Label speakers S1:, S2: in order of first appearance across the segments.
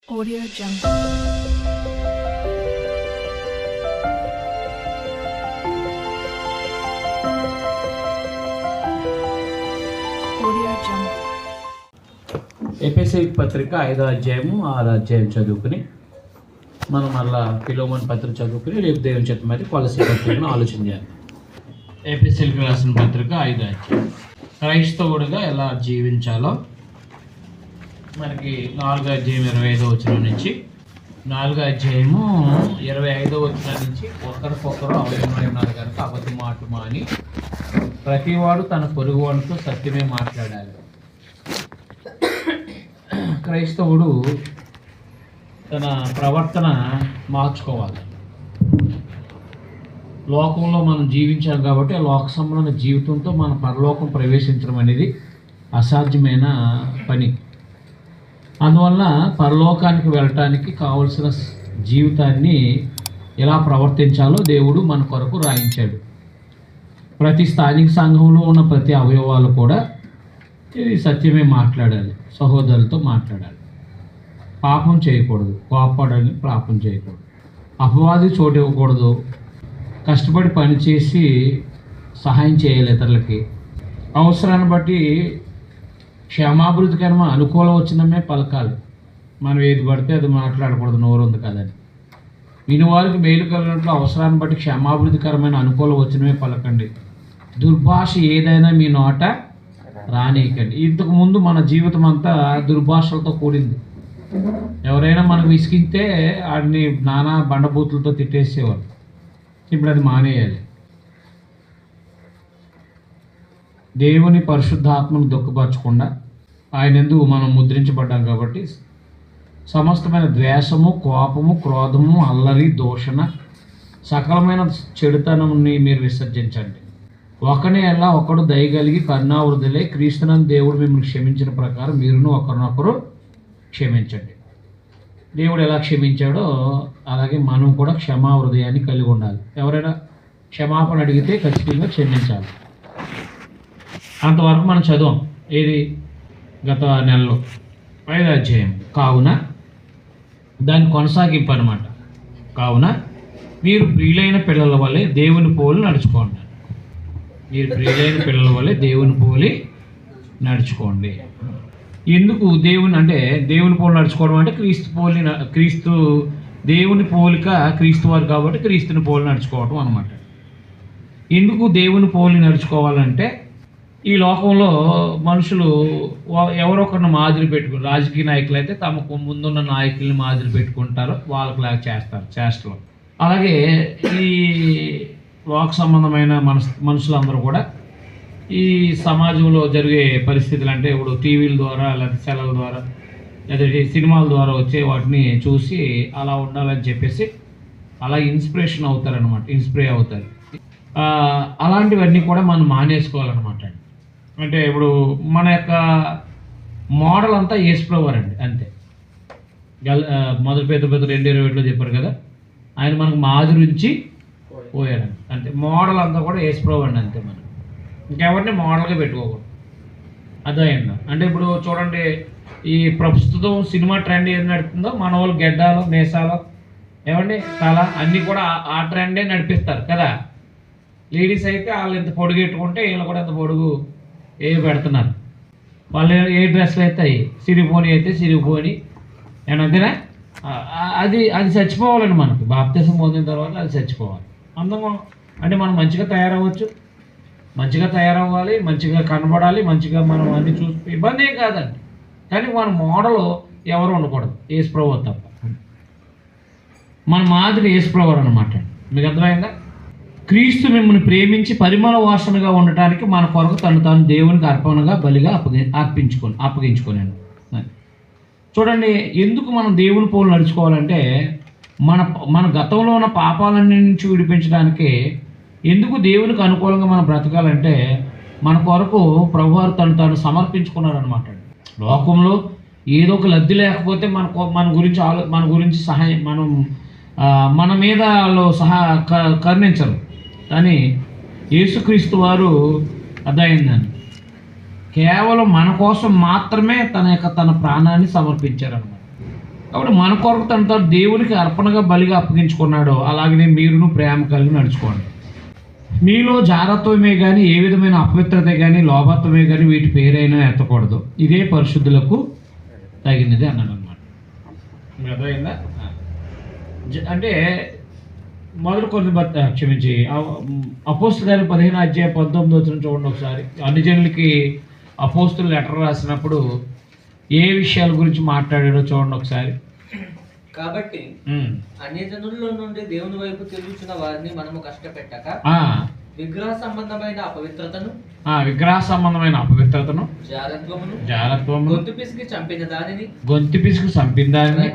S1: Audio Jungle. Audio Jungle.
S2: ఎఫెసీ పత్రిక 5వ అధ్యాయము 6వ అధ్యాయం చదువుకుని మనం మళ్ళా ఫిలోమోను పత్రిక చదువుకుని రేపు దేవుని చేత మరి కొలసీ పత్రికను ఆలోచన చేయాలి. ఎఫెసీకి రాసిన పత్రిక 5వ అధ్యాయం క్రైస్తవుడిగా ఎలా జీవించాలో మనకి 4వ అధ్యాయం 25వ వచనం నుంచి 4వ అధ్యాయము 25వ వచనం నుంచి ఒకరికొకరు అవయవమై ఉన్నారు కనుక అబద్ధం మాట మాని ప్రతివాడు తన పొరుగువాడితో సత్యమే మాట్లాడాలి. క్రైస్తవుడు తన ప్రవర్తన మార్చుకోవాలి. లోకంలో మనం జీవించాం కాబట్టి ఆ లోక సంబంధ జీవితంతో మన పరలోకం ప్రవేశించడం అనేది అసాధ్యమైన పని. అందువల్ల పరలోకానికి వెళ్ళటానికి కావలసిన జీవితాన్ని ఎలా ప్రవర్తించాలో దేవుడు మన కొరకు రాయించాడు. ప్రతి స్థానిక సంఘంలో ఉన్న ప్రతి అవయవాలు కూడా ఇది సత్యమే మాట్లాడాలి, సహోదరులతో మాట్లాడాలి, పాపం చేయకూడదు, కోపడాలని పాపం చేయకూడదు, అపవాది చోటు ఇవ్వకూడదు, కష్టపడి పనిచేసి సహాయం చేయాలి ఇతరులకి, అవసరాన్ని బట్టి క్షేమాభివృద్ధికరమైన అనుకూలం వచ్చినమే పలకాలి. మనం ఏది పడితే అది మాట్లాడకూడదు, నోరు ఉంది కదని. వినివారికి మేలు కలిగినట్లు అవసరాన్ని బట్టి క్షేమాభివృద్ధికరమైన అనుకూలం వచ్చినమే పలకండి. దుర్భాష ఏదైనా మీ నోట రానీయకండి. ఇంతకుముందు మన జీవితం అంతా దుర్భాషలతో కూడింది. ఎవరైనా మనం విసిగితే వాడిని నానా బండబూతులతో తిట్టేసేవారు. ఇప్పుడు అది మానేయాలి. దేవుని పరిశుద్ధాత్మను దుఃఖపరచకుండా ఆయన యందు మనం ముద్రించబడ్డాం కాబట్టి సమస్తమైన ద్వేషము, కోపము, క్రోధము, అల్లరి, దూషణ, సకలమైన చెడుతనంని మీరు విసర్జించండి. ఒకనే ఎలా ఒకడు దయగలిగి కరుణావృద్ధులై క్రీస్తునందు దేవుడు మిమ్మల్ని క్షమించిన ప్రకారం మీరును ఒకరినొకరు క్షమించండి. దేవుడు ఎలా క్షమించాడో అలాగే మనం కూడా క్షమా హృదయాన్ని కలిగి ఉండాలి. ఎవరైనా క్షమాపణ అడిగితే ఖచ్చితంగా క్షమించాలి. అంతవరకు మనం చదువు ఏది గత నెలలో 5వ అధ్యాయం. కావున దాని కొనసాగింపు అనమాట. కావున మీరు ప్రియులైన పిల్లల వల్లే దేవుని పోలి నడుచుకోండి. మీరు ప్రియులైన పిల్లల వల్లే దేవుని పోలి నడుచుకోండి. ఎందుకు దేవుని అంటే దేవుని పోలి నడుచుకోవడం అంటే క్రీస్తు దేవుని పోలిక క్రీస్తు వారు కాబట్టి క్రీస్తుని పోలి నడుచుకోవడం అనమాట. ఎందుకు దేవుని పోలి నడుచుకోవాలంటే ఈ లోకంలో మనుషులు ఎవరొకరిని మాదిరి పెట్టుకుని, రాజకీయ నాయకులు అయితే తమకు ముందున్న నాయకుల్ని మాదిరి పెట్టుకుంటారు, వాళ్ళకిలాగా చేస్తారు చేష్టలు. అలాగే ఈ లోక సంబంధమైన మనుషులందరూ కూడా ఈ సమాజంలో జరిగే పరిస్థితులు అంటే ఇప్పుడు టీవీల ద్వారా లేకపోతే సెలవుల ద్వారా లేకపోతే సినిమాల ద్వారా వచ్చే వాటిని చూసి అలా ఉండాలని చెప్పేసి అలా ఇన్స్పిరేషన్ అవుతారనమాట, ఇన్స్పైర్ అవుతారు. అలాంటివన్నీ కూడా మనం మానేసుకోవాలన్నమాట. అంటే ఇప్పుడు మన యొక్క మోడల్ అంతా యేసుప్రభువారు అండి, అంతే. మొదటి పేతురు 2:21 చెప్పారు కదా, ఆయన మనకు మాదిరి నుంచి పోయారండి, అంతే. మోడల్ అంతా కూడా యేసుప్రభువు అండి, అంతే. మనం ఇంకెవరిని మోడల్గా పెట్టుకోకూడదు. అర్థమైందా? అంటే ఇప్పుడు చూడండి, ఈ ప్రస్తుతం సినిమా ట్రెండ్ ఏది నడుతుందో మన వాళ్ళు గెడ్డాలు, మీసాలు, ఏమండి తల అన్నీ కూడా ఆ ట్రెండే నడిపిస్తారు కదా. లేడీస్ అయితే వాళ్ళు ఎంత పొడుగు పెట్టుకుంటే వీళ్ళు కూడా ఎంత పొడుగు పెడుతున్నారు. వాళ్ళు ఏ డ్రెస్లు అయితే సిరిపోని అయితే సిరిపోని ఏమంతేనా. అది చచ్చిపోవాలండి. మనకి బాప్తిసం పొందిన తర్వాత అది చచ్చిపోవాలి. అందంగా అంటే మనం మంచిగా తయారవ్వచ్చు, మంచిగా తయారవ్వాలి, మంచిగా కనబడాలి, మంచిగా మనం అన్ని చూసి ఇబ్బంది ఏం కాదండి. కానీ మన మోడల్ ఎవరు ఉండకూడదు, యేసుప్రభువు తప్ప. మన మాదిరి యేసుప్రభువు అనమాట. మీకు అర్థమైందా? క్రీస్తు మిమ్మల్ని ప్రేమించి పరిమళ వాసనగా ఉండటానికి మన కొరకు తాను దేవునికి అర్పణగా బలిగా అప్పగించుకోలేను. చూడండి, ఎందుకు మనం దేవుని పోలు నడుచుకోవాలంటే మన గతంలో ఉన్న పాపాలన్నీ నుంచి విడిపించడానికి. ఎందుకు దేవునికి అనుకూలంగా మనం బ్రతకాలంటే మన కొరకు ప్రభువారు తాను సమర్పించుకున్నారనమాట. లోకంలో ఏదో ఒక లబ్ధి లేకపోతే మన గురించి సహాయం మన మీద వాళ్ళు కరుణించరు. కానీ యేసుక్రీస్తు వారు అర్థమైందని కేవలం మన కోసం మాత్రమే తన ప్రాణాన్ని సమర్పించారన్నమాట. కాబట్టి మన కొరకు తన దేవునికి అర్పణగా బలిగా అప్పగించుకున్నాడో అలాగనే మీరును ప్రేమ కలిగి నడుచుకోండి. మీలో జారత్వమే కానీ ఏ విధమైన అపవిత్రత కానీ లోభత్వమే కానీ వీటి పేరైనా ఎత్తకూడదు. ఇదే పరిశుద్ధులకు తగినది అన్నాడు అనమాట. అర్థమైందా? అంటే మొదటి కొన్ని క్షమించి అపోస్తుల 15:19 చూడండి ఒకసారి. అన్ని జనులకి అపోస్తులు లెటర్ రాసినప్పుడు ఏ విషయాల గురించి మాట్లాడాడో చూడండి ఒకసారి.
S3: కాబట్టి అన్యజనుల్లో నుండి దేవుని వైపు తిరుగుతున్న వారిని మనము కష్టపెట్టక విగ్రహ సంబంధమైన అపవిత్రతను జారత్వమును గొంతు పిసికి చంపిన దానిని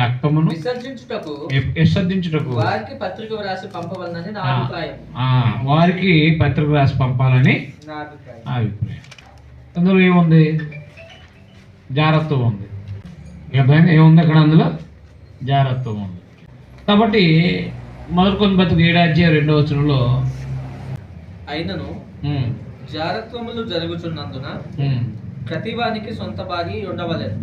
S3: రక్తమును విసర్జించుటకు వారికి పత్రిక వ్రాసి పంపవాలని నా అభిప్రాయం.
S2: వారికి పత్రిక రాసి పంపాలని
S3: నా అభిప్రాయం.
S2: అందులో ఏముంది? జారత్వం ఉంది. ఏముంది అక్కడ? అందులో జారత్వం ఉంది. కాబట్టి మొదటి కొన్ని బతుకు 7:2
S3: అయినను జారత్వములు జరుగుచున్నందున ప్రతి వానికి సొంత భార్య ఉండవలేదు,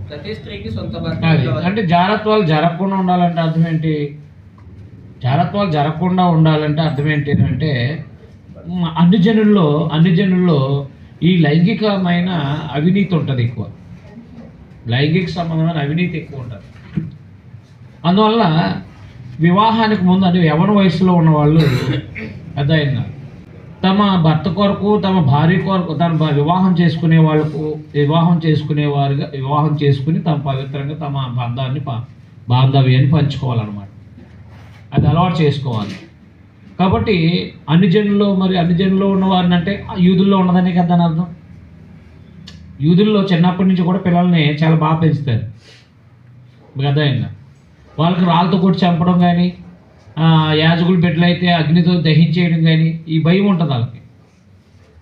S3: ప్రతి స్త్రీకి సొంత భార్య.
S2: అంటే జారత్వాలు జరగకుండా ఉండాలంటే అర్థం ఏంటి? జారత్వాలు జరగకుండా ఉండాలంటే అర్థం ఏంటి అంటే అన్ని జనుల్లో ఈ లైంగికమైన అవినీతి ఉంటుంది ఎక్కువ. లైంగిక సంబంధమైన అవినీతి ఎక్కువ ఉంటుంది. అందువల్ల వివాహానికి ముందు అంటే యవ్వన వయసులో ఉన్నవాళ్ళు అదైనా తమ భర్త కొరకు తమ భార్య కొరకు తన వివాహం చేసుకుని తమ పవిత్రంగా తమ బాంధవ్యాన్ని పంచుకోవాలన్నమాట. అది అలవాటు చేసుకోవాలి. కాబట్టి అన్ని జనుల్లో ఉన్నవారిని అంటే యూదుల్లో ఉన్నదనే కదా అని అర్థం. యూదుల్లో చిన్నప్పటి నుంచి కూడా పిల్లల్ని చాలా బాగా పెంచుతారు కదా. అయినా వాళ్ళకి రాళ్ళతో కొట్టి చంపడం కానీ, యాజకులు బిడ్డలైతే అగ్నితో దహించేయడం కానీ ఈ భయం ఉంటుంది వాళ్ళకి.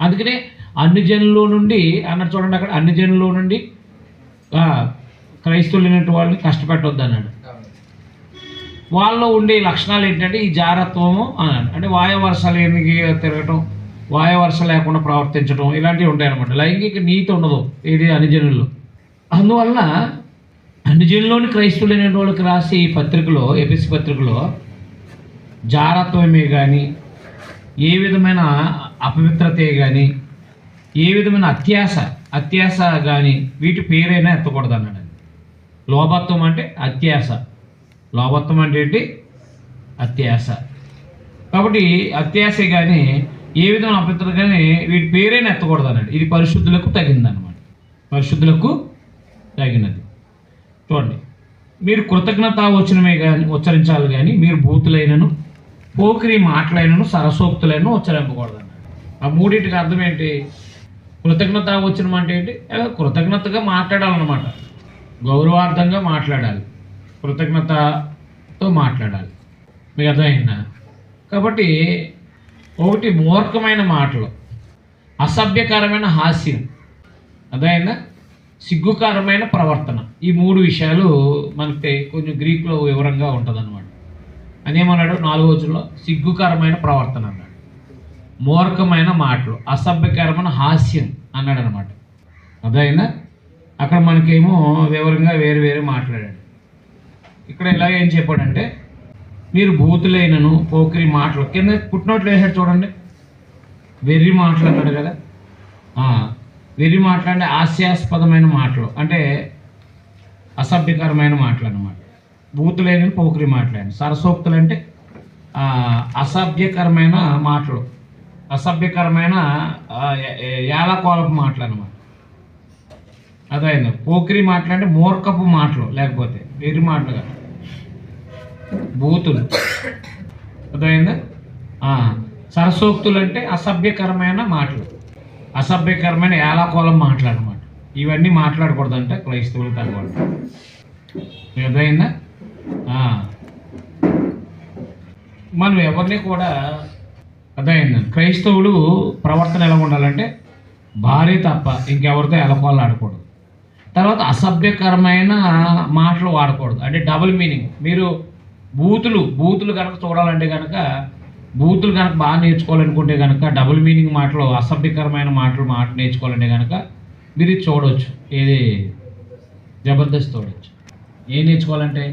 S2: అందుకనే అన్ని జనుల్లో నుండి అన్నట్టు చూడండి, అక్కడ అన్ని జనుల్లో నుండి క్రైస్తవులైనటువంటి వాళ్ళని కష్టపెట్టవద్దు అన్నాడు. వాళ్ళలో ఉండే లక్షణాలు ఏంటంటే ఈ జారత్వము అన్నాడు. అంటే వాయవరసలు తిరగటం, వాయవరస లేకుండా ప్రవర్తించడం ఇలాంటివి ఉంటాయన్నమాట. లైంగిక నీతి ఉండదు ఇది అన్ని జనుల్లో. అందువల్ల అన్ని జనుల్లోని క్రైస్తవులైన వాళ్ళకి రాసి ఈ పత్రికలో, ఎఫెసీ పత్రికలో జారత్వమే కానీ ఏ విధమైన అపవిత్రతే కానీ ఏ విధమైన అత్యాశ కానీ వీటి పేరైనా ఎత్తకూడదు అన్నాడు. లోభత్వం అంటే అత్యాశ. లోభత్వం అంటే ఏంటి? అత్యాశ. కాబట్టి అత్యాశ కానీ ఏ విధమైన అపవిత్రత కానీ వీటి పేరైనా ఎత్తకూడదు అన్నాడు. ఇది పరిశుద్ధులకు తగిందన్నమాట. పరిశుద్ధులకు తగినది. చూడండి, మీరు కృతజ్ఞత వచనమే కానీ ఉచ్చరించాలి కానీ మీరు బూతులైనను పోకిరి మాటలైనను సరసోక్తులైనను ఉచ్చరింపకూడదు అన్నాడు. ఆ మూడింటికి అర్థం ఏంటి? కృతజ్ఞత వచనం అంటే ఏంటి? కృతజ్ఞతగా మాట్లాడాలన్నమాట. గౌరవార్థంగా మాట్లాడాలి, కృతజ్ఞతతో మాట్లాడాలి. మీకు అర్థమైందా? కాబట్టి ఒకటి మూర్ఖమైన మాటలు, అసభ్యకరమైన హాస్యం, అర్థమైందా? సిగ్గుకరమైన ప్రవర్తన. ఈ మూడు విషయాలు మనకి కొంచెం గ్రీకులో వివరంగా ఉంటుంది అనమాట. అదేమన్నాడు 4వ వచనంలో? సిగ్గుకరమైన ప్రవర్తన అన్నాడు, మూర్ఖమైన మాటలు, అసభ్యకరమైన హాస్యం అన్నాడు అనమాట. అర్థమైందా? అక్కడ మనకేమో వివరంగా వేరే మాట్లాడాడు. ఇక్కడ ఇలాగేం చెప్పాడంటే మీరు బూతులైనను పోకిరి మాటలు, కింద పుట్టినోట్లు వేసాడు చూడండి, వెర్రి మాటలు అన్నాడు కదా. వెర్రి మాటలు అంటే హాస్యాస్పదమైన మాటలు, అంటే అసభ్యకరమైన మాటలు అన్నమాట. బూతులైన పోకిరి మాటలు. సరసోక్తులు అంటే అసభ్యకరమైన మాటలు, అసభ్యకరమైన యాలకోలపు మాటలు అన్నమాట. అదైంది. పోకిరి మాటలు అంటే మూర్ఖపు మాటలు, లేకపోతే వెర్రి మాటలు కదా, బూతులు. అదైందా? సరసోక్తులు అంటే అసభ్యకరమైన మాటలు, అసభ్యకరమైన యాలకోలం మాటలు అన్నమాట. ఇవన్నీ మాట్లాడకూడదంట క్రైస్తవులు తగ్గవాళ్ళు. అర్థమైందా? మనం ఎవరిని కూడా అర్థమైంది. క్రైస్తవులు ప్రవర్తన ఎలా ఉండాలంటే భార్య తప్ప ఇంకెవరితో ఎలకోళ్ళు ఆడకూడదు. తర్వాత అసభ్యకరమైన మాటలు వాడకూడదు, అంటే డబుల్ మీనింగ్. మీరు బూతులు కనుక చూడాలంటే కనుక, బూతులు కనుక బాగా నేర్చుకోవాలనుకుంటే కనుక డబుల్ మీనింగ్ మాటలు, అసభ్యకరమైన మాటలు నేర్చుకోవాలంటే కనుక మీరు ఇది చూడవచ్చు. ఏది జబర్దస్త్ చూడవచ్చు. ఏం నేర్చుకోవాలంటే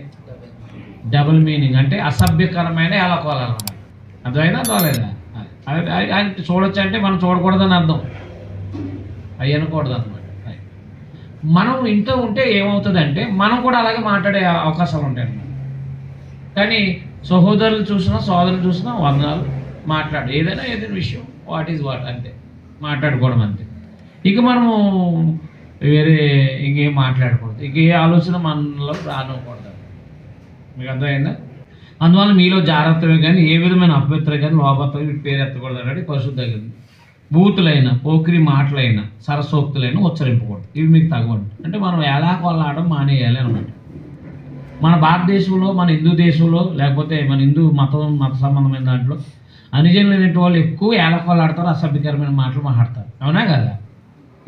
S2: డబుల్ మీనింగ్, అంటే అసభ్యకరమైన ఎలకోవాలి అన్నమాట. అర్థమైనా అర్థమలేదా? అది చూడొచ్చు అంటే మనం చూడకూడదని అర్థం, అవి అనకూడదు అనమాట. మనం ఇంట్లో ఉంటే ఏమవుతుందంటే మనం కూడా అలాగే మాట్లాడే అవకాశాలు ఉంటాయి అన్నమాట. కానీ సహోదరులు చూసినా సోదరులు చూసినా వందనాలు మాట్లాడు, ఏదైనా విషయం వాట్ ఈజ్ వాట్ అంతే, మాట్లాడుకోవడం అంతే. ఇక మనము వేరే ఇంకేం మాట్లాడకూడదు, ఇంక ఏ ఆలోచన మనలో రానివ్వకూడదు. మీకు అర్థమైందా? అందువల్ల మీలో జాగ్రత్తగా కానీ ఏ విధమైన అపవిత్ర కానీ లోపత్ర పేరు ఎత్తకూడదు అన్నాడు పరిశుద్ధ. బూతులైన పోకిరి మాటలైన సరసోక్తులైన ఉచ్చరింపకూడదు, ఇవి మీకు తగ్గవండి. అంటే మనం ఎలా కొల్లాడడం మానేయాలి అనమాట. మన భారతదేశంలో, మన హిందూ దేశంలో, లేకపోతే మన హిందూ మత సంబంధమైన దాంట్లో అనుజనులైన వాళ్ళు ఎక్కువ ఏలకొల్లాడతారు, అసభ్యకరమైన మాటలు మాట్లాడతారు. అవునా కదా?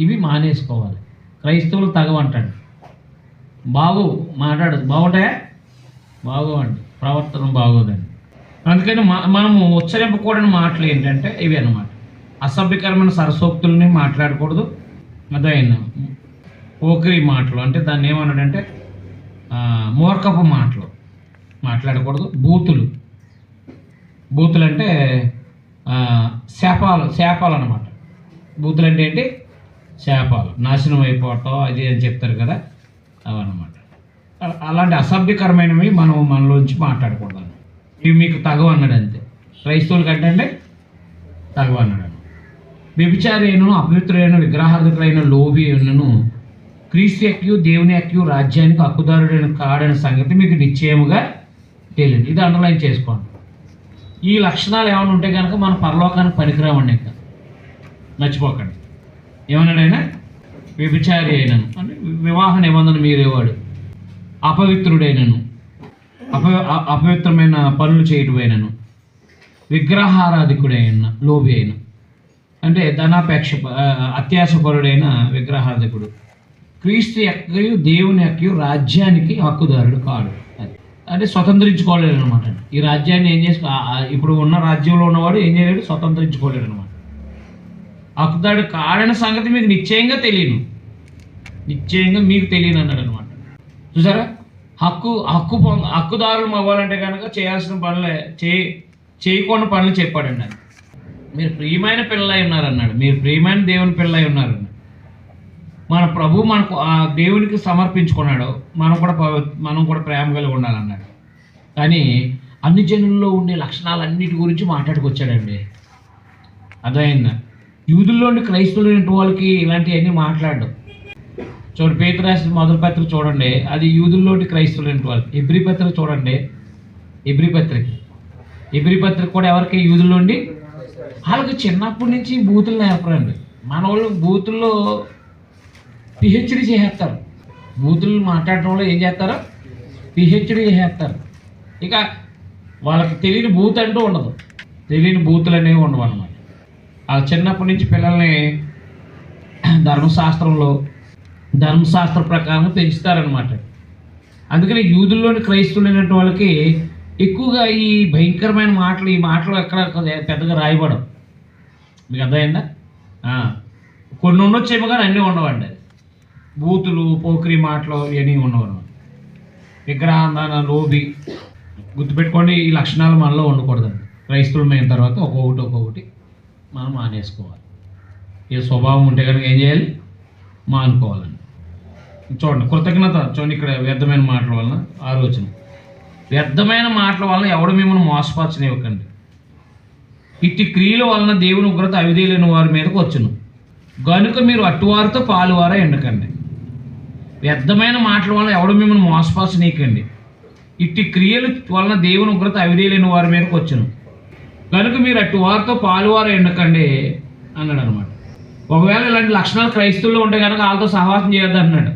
S2: ఇవి మానేసుకోవాలి. క్రైస్తవులు తగవంటాడు, బాగు మాట్లాడదు, బాగుంటాయా? బాగోండి, ప్రవర్తన బాగోదండి. అందుకని మనము ఉచ్చరింపకూడని మాటలు ఏంటంటే ఇవి అన్నమాట. అసభ్యకరమైన సరసోక్తుల్ని మాట్లాడకూడదు. అదైనా పోకిరి మాటలు అంటే దాన్ని ఏమన్నాడంటే మూర్ఖపు మాటలు మాట్లాడకూడదు. బూతులు అంటే శాపాలు అన్నమాట. బూతులు అంటే ఏంటి? శాపాలు, నాశనం అయిపోవటం అది అని చెప్తారు కదా, అవన్నమాట. అలాంటి అసభ్యకరమైనవి మనలోంచి మాట్లాడకూడదు. ఇవి మీకు తగవు అన్నాడు అంతే. క్రైస్తవుల కంటే అంటే తగవు అన్నాడు. వ్యభిచారి అయినను అపవిత్రుడైన విగ్రహార్థకులైన లోబి అయినను క్రీస్తు యొక్క దేవుని యొక్క రాజ్యానికి హక్కుదారుడైన కాడని సంగతి మీకు నిశ్చయముగా తెలియదు. ఇది అండర్లైన్ చేసుకోండి. ఈ లక్షణాలు ఏమైనా ఉంటే కనుక మన పరలోకానికి పనికిరామండి. ఇంకా మర్చిపోకండి. ఏమన్నాడైనా వ్యభిచారి అయినను అంటే వివాహ నిబంధన మీరేవాడు, అపవిత్రుడైనను అపవిత్రమైన పనులు చేయటమైనను, విగ్రహారాధికుడైన లోబి అయిన అంటే ధనాపేక్ష అత్యాశపరుడైన విగ్రహార్థకుడు క్రీస్తు యొక్క దేవుని యొక్క రాజ్యానికి హక్కుదారుడు కాడు. అది అంటే స్వతంత్రించుకోలేడు అనమాట. ఈ రాజ్యాన్ని ఏం చేసుకో, ఇప్పుడు ఉన్న రాజ్యంలో ఉన్నవాడు ఏం చేయలేడు, స్వతంత్రించుకోలేడు అనమాట. హక్కుదారుడు కాడని సంగతి మీకు నిశ్చయంగా మీకు తెలియను అన్నాడు అనమాట. చూసారా? హక్కుదారులు అవ్వాలంటే కనుక చేయాల్సిన పనులే చేయకుండా పనులు చెప్పాడండి. అది మీరు ప్రియమైన పిల్లలై ఉన్నారన్నాడు, మీరు ప్రియమైన దేవుని పిల్లలై ఉన్నారన్నాడు. మన ప్రభు మనకు ఆ దేవునికి సమర్పించుకున్నాడు, మనం కూడా ప్రేమ కలిగి ఉండాలన్నాడు. కానీ అన్ని జనుల్లో ఉండే లక్షణాలన్నిటి గురించి మాట్లాడుకొచ్చాడండి. అర్థమైందా? యూదుల్లోని క్రైస్తవులైన వాళ్ళకి ఇలాంటివన్నీ మాట్లాడడం. చూడండి, పేతురు రాసిన మొదటి పత్రిక చూడండి, అది యూదుల్లోని క్రైస్తవులైన వాళ్ళకి. హెబ్రీ పత్రిక చూడండి, హెబ్రీ పత్రిక కూడా ఎవరికి? యూదుల్లోండి. వాళ్ళకి చిన్నప్పటి నుంచి బూతులు నేర్పరండి. మన వాళ్ళు బూతుల్లో పిహెచ్డి చేసేస్తారు. బూతులు మాట్లాడటంలో ఏం చేస్తారో పిహెచ్డి చేసేస్తారు. ఇక వాళ్ళకి తెలియని బూత్ అంటూ ఉండదు, తెలియని బూతులు అనేవి ఉండవు అన్నమాట. వాళ్ళు చిన్నప్పటి నుంచి పిల్లల్ని ధర్మశాస్త్ర ప్రకారం పెంచుతారనమాట. అందుకని యూదుల్లోని క్రైస్తవులైనటువంటి వాళ్ళకి ఎక్కువగా ఈ భయంకరమైన మాటలు, ఈ మాటలు ఎక్కడ పెద్దగా రాయబడం. మీకు అర్థమైందా? కొన్ని ఉండొచ్చేమో కానీ అన్నీ ఉండవండి. బూతులు, పోకిరి మాటలు ఇవన్నీ ఉండవు. విగ్రహాంధన, లోబి, గుర్తుపెట్టుకోండి. ఈ లక్షణాలు మనలో ఉండకూడదండి. క్రైస్తవులమైన తర్వాత ఒక్కొక్కటి మనం మానేసుకోవాలి. ఈ స్వభావం ఉంటే కనుక ఏం చేయాలి? మానుకోవాలండి. చూడండి, కృతజ్ఞత. చూడండి, ఇక్కడ వ్యర్థమైన మాటల వలన ఆలోచన, వ్యర్థమైన మాటల వలన ఎవడు మిమ్మల్ని మోసపరచనివ్వకండి. ఇట్టి క్రియల వలన దేవుని ఉగ్రత అవిధేయులైన వారి మీదకు వచ్చును గనుక మీరు అట్టువారితో పాలువారా ఎండకండి. వ్యర్థమైన మాటల వలన ఎవడు మిమ్మల్ని మోసపరచనీయకండి. ఇట్టి క్రియల వలన దేవుని ఉగ్రత అవిధేయులైన వారి మీదకు వచ్చును కనుక మీరు అట్టువారితో పాలువారా ఎండకండి అన్నాడు అనమాట. ఒకవేళ ఇలాంటి లక్షణాలు క్రైస్తవుల్లో ఉంటే కనుక వాళ్ళతో సహవాసం చేయొద్దు అన్నాడు.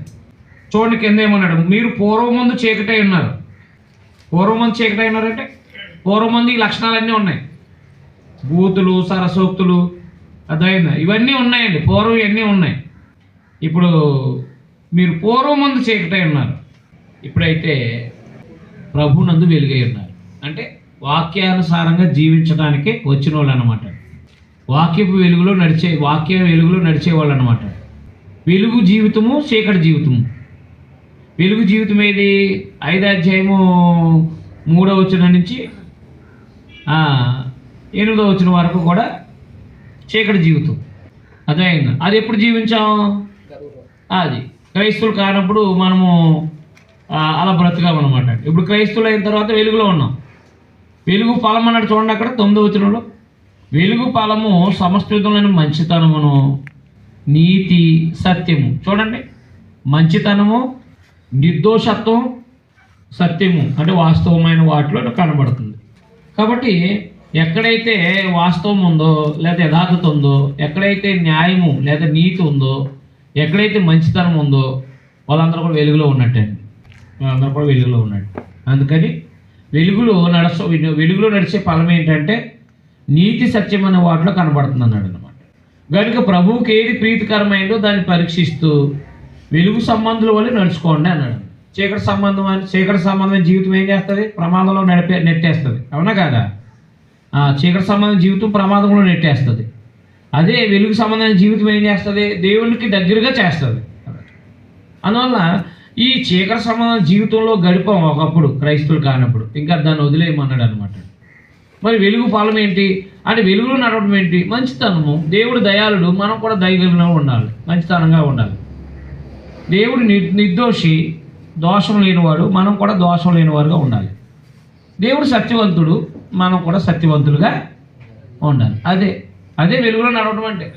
S2: చూడండి, కింద ఏమన్నాడు? మీరు పూర్వమందు చీకటై ఉన్నారు. పూర్వమందు చీకటై ఉన్నారంటే పూర్వమందు ఈ లక్షణాలన్నీ ఉన్నాయి. బూతులు, సరసోక్తులు, అర్థమైందా? ఇవన్నీ ఉన్నాయండి. పూర్వం ఇవన్నీ ఉన్నాయి. ఇప్పుడు మీరు పూర్వమందు చీకటై ఉన్నారు, ఇప్పుడైతే ప్రభునందు వెలుగై ఉన్నారు. అంటే వాక్యానుసారంగా జీవించడానికి వచ్చిన వాళ్ళు అనమాట. వాక్య వెలుగులో నడిచేవాళ్ళు అనమాట. వెలుగు జీవితము, చీకటి జీవితము. వెలుగు జీవితం ఏది? 5వ అధ్యాయము 3వ వచనం నుంచి 8వ వచనం వరకు కూడా చీకటి జీవితం. అర్థమైందా? అది ఎప్పుడు జీవించాం? అది క్రైస్తవులు కానప్పుడు మనము అలా బ్రతకామన్నమాట. ఇప్పుడు క్రైస్తవులు అయిన తర్వాత వెలుగులో ఉన్నాం. వెలుగు ఫలం అన్నాడు చూడండి అక్కడ 9వ వచనంలో. వెలుగు ఫలము సమస్తవిధములైన మంచితనమును, నీతి, సత్యము. చూడండి, మంచితనము, నిర్దోషత్వం, సత్యము అంటే వాస్తవమైన వాటిలో కనబడుతుంది. కాబట్టి ఎక్కడైతే వాస్తవం ఉందో లేదా యథార్థత ఉందో, ఎక్కడైతే న్యాయము లేదా నీతి ఉందో, ఎక్కడైతే మంచితనం ఉందో వాళ్ళందరూ కూడా వెలుగులో ఉన్నట్టే. వాళ్ళందరూ కూడా వెలుగులో ఉన్నట్టు. అందుకని వెలుగులో నడిచే ఫలం ఏంటంటే నీతి, సత్యం అనే వాటిలో కనబడుతుంది అన్నాడు అనమాట. కనుక ప్రభువుకి ఏది ప్రీతికరమైందో దాన్ని పరీక్షిస్తూ వెలుగు సంబంధుల వల్ల నడుచుకోండి అన్నాడు. చీకటి సంబంధమైన జీవితం ఏం చేస్తుంది? ప్రమాదంలో నెట్టేస్తుంది. అవునా కాదా? చీకటి సంబంధమైన జీవితం ప్రమాదంలో నెట్టేస్తుంది. అదే వెలుగు సంబంధమైన జీవితం ఏం చేస్తుంది? దేవునికి దగ్గరగా చేస్తుంది. అందువల్ల ఈ చీకటి సంబంధమైన జీవితంలో గడిపాం ఒకప్పుడు క్రైస్తవులు కానప్పుడు, ఇంకా దాన్ని వదిలేయమన్నాడు అనమాట. మరి వెలుగు ఫలం ఏంటి అంటే వెలుగులో నడవడం ఏంటి? మంచితనము. దేవుడు దయాళుడు, మనం కూడా దయగలిగిన ఉండాలి, మంచితనంగా ఉండాలి. దేవుడు నిర్దోషి, దోషం లేనివాడు, మనం కూడా దోషం లేనివారుగా ఉండాలి. దేవుడు సత్యవంతుడు, మనం కూడా సత్యవంతులుగా ఉండాలి. అదే వెలుగులో నడవడం అంటే.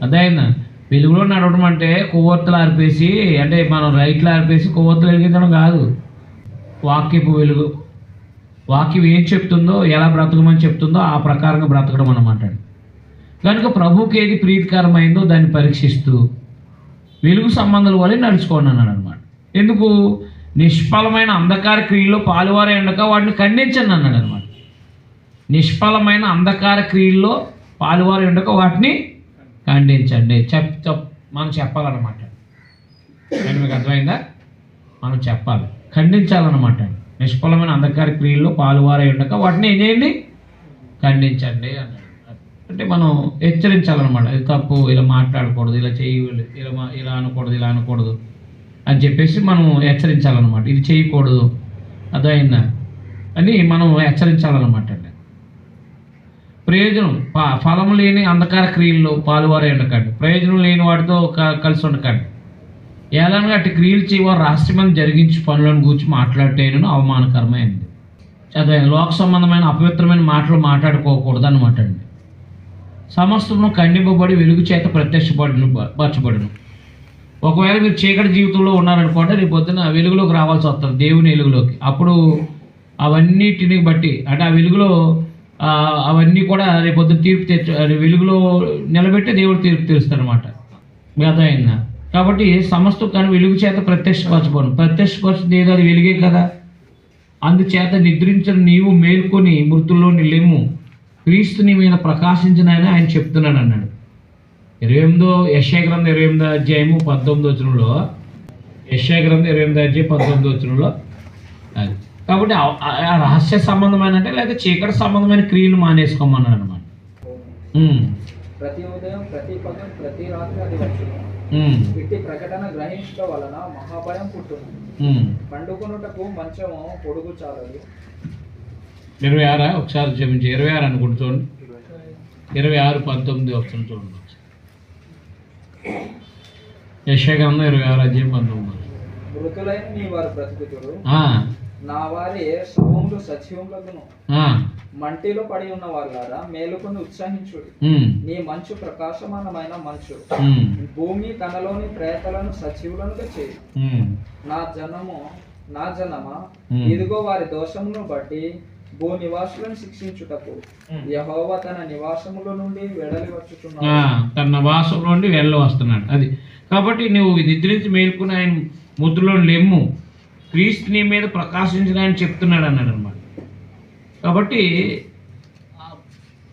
S2: అదైనా వెలుగులో నడవడం అంటే కొవ్వొత్తులు ఆర్పేసి, అంటే మనం రైట్లు ఆర్పేసి కొవ్వొత్తులు వెలిగించడం కాదు. వాక్యపు వెలుగు, వాక్యం ఏం చెప్తుందో, ఎలా బ్రతకమని చెప్తుందో ఆ ప్రకారంగా బ్రతకడం అన్నమాట. కనుక ప్రభువుకి ఏది ప్రీతికరమైందో దాన్ని పరీక్షిస్తూ వెలుగు సంబంధాల వల్ల నడుచుకోండి అన్నాడు అనమాట. ఎందుకు? నిష్ఫలమైన అంధకార క్రియల్లో పాలువారే ఉండక వాటిని ఖండించండి అన్నాడు అనమాట. నిష్ఫలమైన అంధకార క్రియల్లో పాలువారే ఉండక వాటిని ఖండించండి. మనం చెప్పాలన్నమాట. మీకు అర్థమైందా? మనం చెప్పాలి, ఖండించాలన్నమాట. నిష్ఫలమైన అంధకార క్రియల్లో పాలువారే ఉండక వాటిని ఏం చేయండి? ఖండించండి అన్నాడు. అంటే మనం హెచ్చరించాలన్నమాట. ఇది తప్పు, ఇలా మాట్లాడకూడదు, ఇలా చేయకూడదు, ఇలా అనకూడదు అని చెప్పేసి మనం హెచ్చరించాలన్నమాట. ఇది చేయకూడదు, అదైందా అని మనం హెచ్చరించాలన్నమాట. అండి ప్రయోజనం ఫలం లేని అంధకార క్రియల్లో పాలువారే ఉండకండి. ప్రయోజనం లేని వాటితో కలిసి ఉండకండి. ఏలనగా అటు క్రియలు చేయవారు రహస్యమైన జరిగించి పనులను గూర్చి మాట్లాడటేనూ అవమానకరమైంది. అదే లోక సంబంధమైన అపవిత్రమైన మాటలు మాట్లాడుకోకూడదు అనమాట అండి. సమస్తము ఖండింపబడి వెలుగు చేత పరచబడును. ఒకవేళ మీరు చీకటి జీవితంలో ఉన్నారనుకోండి, రేపు పొద్దున వెలుగులోకి రావాల్సి వస్తుంది, దేవుని వెలుగులోకి. అప్పుడు అవన్నిటిని బట్టి అంటే ఆ వెలుగులో అవన్నీ కూడా రేపు పొద్దున వెలుగులో నిలబెట్టి దేవుడు తీర్పు తీరుస్తాడు అనమాట. అర్థమైందా? కాబట్టి సమస్తం కానీ వెలుగు చేత ప్రత్యక్షపరచుది ఏదో అది వెలుగే కదా. అందుచేత నిద్రించిన నీవు మేల్కొని మృతుల్లోని లెమ్ము, క్రీస్తు నీ మీద ప్రకాశించినని ఆయన చెప్తున్నాడు అన్నాడు. 28 యెషయా గ్రంథం 28వ అధ్యాయము 19వ వచనంలో, యెషయా గ్రంథం 28వ అధ్యాయం 19వ వచనంలో అది. కాబట్టి ఆ రహస్య సంబంధమైన అంటే లేదా చీకటి సంబంధమైన క్రియలు మానేసుకోమన్నాడు అనమాట.
S3: ప్రతి ఉదయం, ప్రతి పగం, ప్రతి రాత్రి అది వచ్చును. ఇట్టి ప్రకటన గ్రహించడం వలన మహాభయం పుట్టును. పండుకొనుటకు మంచము పొడుగు చాలదు.
S2: 26 ఒకసారి క్షమించి 26 అనుకుంటు చూడండి. 26:19 వస్తుంది చూడండి. యెషయా గ్రంథం 26వ అధ్యాయం 19.
S3: మృతులైన నీ వారు బ్రతుకుతురు, నా వారి శవములు సజీవములగును. మంటిలో పడి ఉన్న వాళ్ళారా మేలుకొని ఉత్సాహించుడి. నీ మంచు ప్రకాశమానమైన మంచు భూమి తనలోని ప్రేతలను సజీవులనుగా చేయి. నా జనమా ఇదిగో వారి దోషమును బట్టి భూ నివాసులను శిక్షించుటకు యెహోవా తన నివాసముల నుండి వెడలి వచ్చుచున్నాడు.
S2: తన నివాసం నుండి వెళ్ళి వస్తున్నాడు. అది కాబట్టి నువ్వు నిద్రించి మేల్కొని ఆయన ముద్రలో లెమ్ము, క్రీస్తు నీ మీద ప్రకాశించడానికి చెప్తున్నాడు అన్నాడు అనమాట. కాబట్టి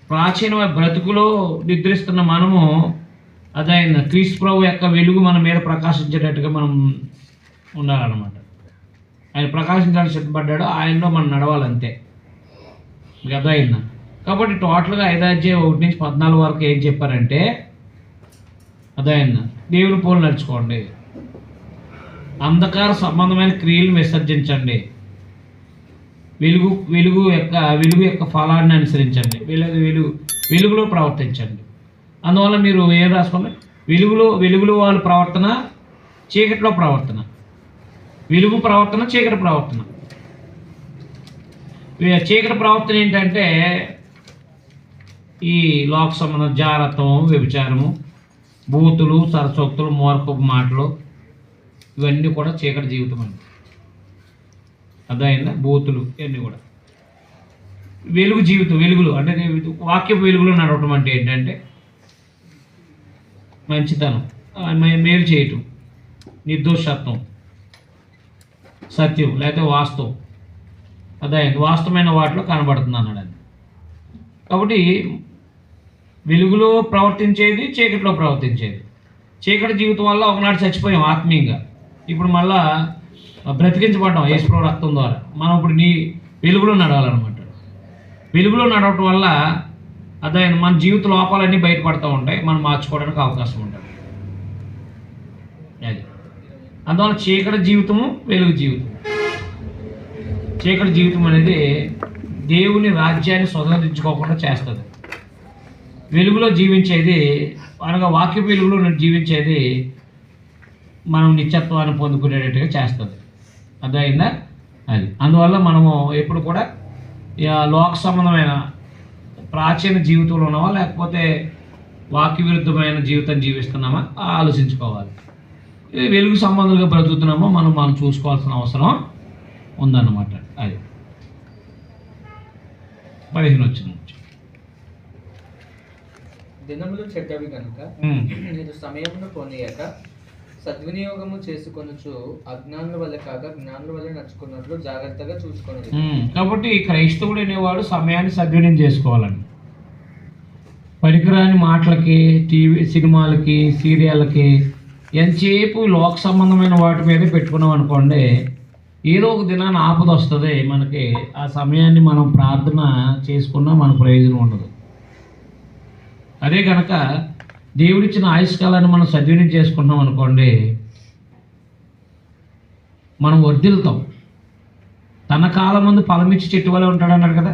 S2: ప్రాచీన బ్రతుకులో నిద్రిస్తున్న మనము అదైన క్రీస్తు ప్రభు యొక్క వెలుగు మన మీద ప్రకాశించేటట్టుగా మనం ఉండాలన్నమాట. ఆయన ప్రకాశించడానికి సిద్ధపడ్డాడు, ఆయనలో మనం నడవాలంతే. అదైందా? కాబట్టి టోటల్గా 5వ అధ్యాయం 1 నుంచి 14 వరకు ఏం చెప్పారంటే అదైందా దేవుని పోలు నడుచుకోండి, అంధకార సంబంధమైన క్రియలు విసర్జించండి. వెలుగు యొక్క ఫలాన్ని అనుసరించండి. వెలుగులో ప్రవర్తించండి. అందువల్ల మీరు ఏం రాసుకోండి, వెలుగులో వాళ్ళ ప్రవర్తన, చీకటిలో ప్రవర్తన. వెలుగు ప్రవర్తన, చీకటి ప్రవర్తన. చీకటి ప్రవర్తన ఏంటంటే ఈ లోక సంబంధం, జారత్వం, వ్యభిచారము, బూతులు, సరసోక్తులు, మూర్ఖపు మాటలు, ఇవన్నీ కూడా చీకటి జీవితం అండి. అర్థమైందా? బూతులు ఇవన్నీ కూడా. వెలుగు జీవితం, వెలుగులు అంటే వాక్యపు వెలుగులో నడవటం అంటే ఏంటంటే మంచితనం, మేలు చేయటం, నిర్దోషత్వం, సత్యం లేకపోతే వాస్తవం. అర్థమైంది? వాస్తవమైన వాటిలో కనబడుతుంది అన్నాడు అది. కాబట్టి వెలుగులో ప్రవర్తించేది, చీకటిలో ప్రవర్తించేది. చీకటి జీవితం వల్ల ఒకనాడు చచ్చిపోయాం ఆత్మీయంగా, ఇప్పుడు మళ్ళా బ్రతికించబడ్డాం యేసుప్రభు రక్తం ద్వారా. మనం ఇప్పుడు వెలుగులో నడవాలన్నమాట. వెలుగులో నడవటం వల్ల అదైన మన జీవిత లోపాలన్నీ బయటపడుతూ ఉంటాయి, మనం మార్చుకోవడానికి అవకాశం ఉంటుంది. అది అందువల్ల చీకటి జీవితము, వెలుగు జీవితం. చీకటి జీవితం అనేది దేవుని రాజ్యాన్ని స్వతంత్రించుకోకుండా చేస్తుంది. వెలుగులో జీవించేది అనగా వాక్య వెలుగులో జీవించేది మనం నిత్యత్వాన్ని పొందుకునేటట్టుగా చేస్తుంది. అర్థమైందా? అది అందువల్ల మనము ఎప్పుడు కూడా లోక సంబంధమైన ప్రాచీన జీవితంలో ఉన్నామా లేకపోతే వాక్య విరుద్ధమైన జీవితం జీవిస్తున్నామా ఆలోచించుకోవాలి. వెలుగు సంబంధంగా బ్రతుకుతున్నామో మనం చూసుకోవాల్సిన అవసరం ఉందన్నమాట. అది 15 వచ్చిన
S4: దినములు చెడ్డవి కనుక నేను సమయమును పోనీయక సద్వినియోగము చేసుకొనుచు అజ్ఞానుల వల్ల కాక జ్ఞానుల వల్ల నడుచుకున్నట్లు జాగ్రత్తగా చూసుకోండి.
S2: కాబట్టి క్రైస్తవుడు అనేవాడు సమయాన్ని సద్వినియోగం చేసుకోవాలండి. పనికిరాని మాటలకి, టీవీ సినిమాలకి, సీరియళ్ళకి ఎంతసేపు లోక సంబంధమైన వాటి మీద పెట్టుకున్నాం అనుకోండి, ఏదో ఒక దినాన్ని ఆపద వస్తుంది మనకి. ఆ సమయాన్ని మనం ప్రార్థన చేసుకున్నా మనకు ప్రయోజనం ఉండదు. అదే కనుక దేవుడిచ్చిన ఆయుష్కాలాన్ని మనం సద్వినియోగం చేసుకున్నాం అనుకోండి, మనం వర్ధిల్తాం. తన కాలం ముందు ఫలమిచ్చి చెట్టు వలె ఉంటాడు అన్నాడు కదా.